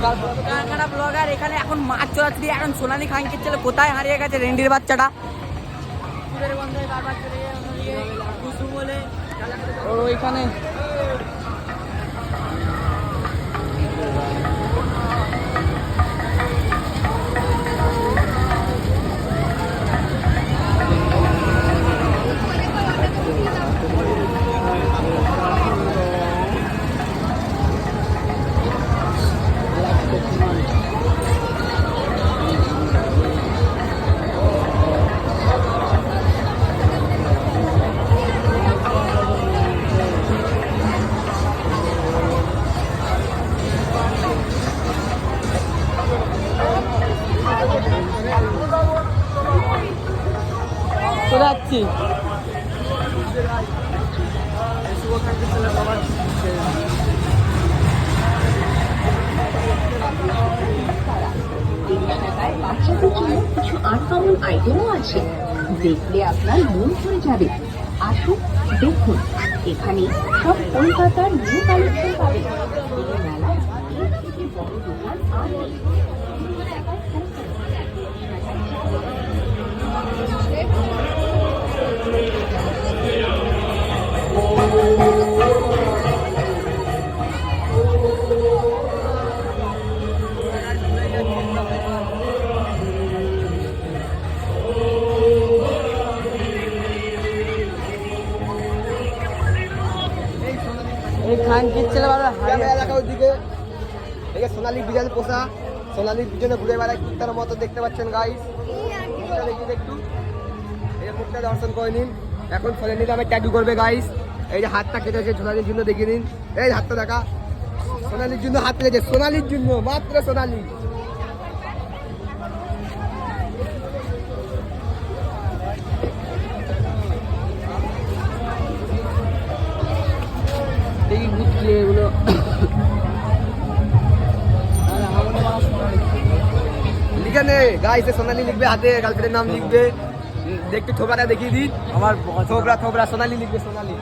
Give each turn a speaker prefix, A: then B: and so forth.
A: Canada blogger এখানে এখন মাছ চড়াচ্ছি। এখন সোনালি খানকির ছেলে কোথায় হারিয়ে গেছে রেন্ডির বাচ্চাটা? ওইখানে চলে যাচ্ছি।
B: বাচ্চাদের জন্য কিছু আনকমন আইটেমও আছে, দেখলে আপনার মন ভরে যাবে। আসুন দেখুন, এখানে সব কলকাতার নিউ কালেকশন পাবেন। মেলায় এর থেকে বড় দোকান আর নেই।
A: এই খানকির ছেলে
C: এলাকা ওইদিকে সোনালী বিজয় পোষা, সোনালীর পিছনে ঘুরে বেড়ায় কুত্তার মতো দেখতে পাচ্ছেন গাইস। দেখি একটু এই মুখটা দর্শন করে নিন। এখন সোনালী নামে ট্যাটু করবে গাইস। এই যে হাতটা কেটেছে সোনালীর জন্য, দেখে নিন। এই হাতটা দেখা, সোনালীর জন্য হাত কেটেছে, সোনালীর জন্য, মাত্র সোনালী।
A: দেখি বুঝলি এগুলো
C: লিখে নে গাইস, সোনালী লিখবে, হাতে গার্লফ্রেন্ডের নাম লিখবে। দেখতে থোবরাটা দেখিয়ে দিন।
A: আমার
C: থোবরা সোনালী লিখবে, সোনালী।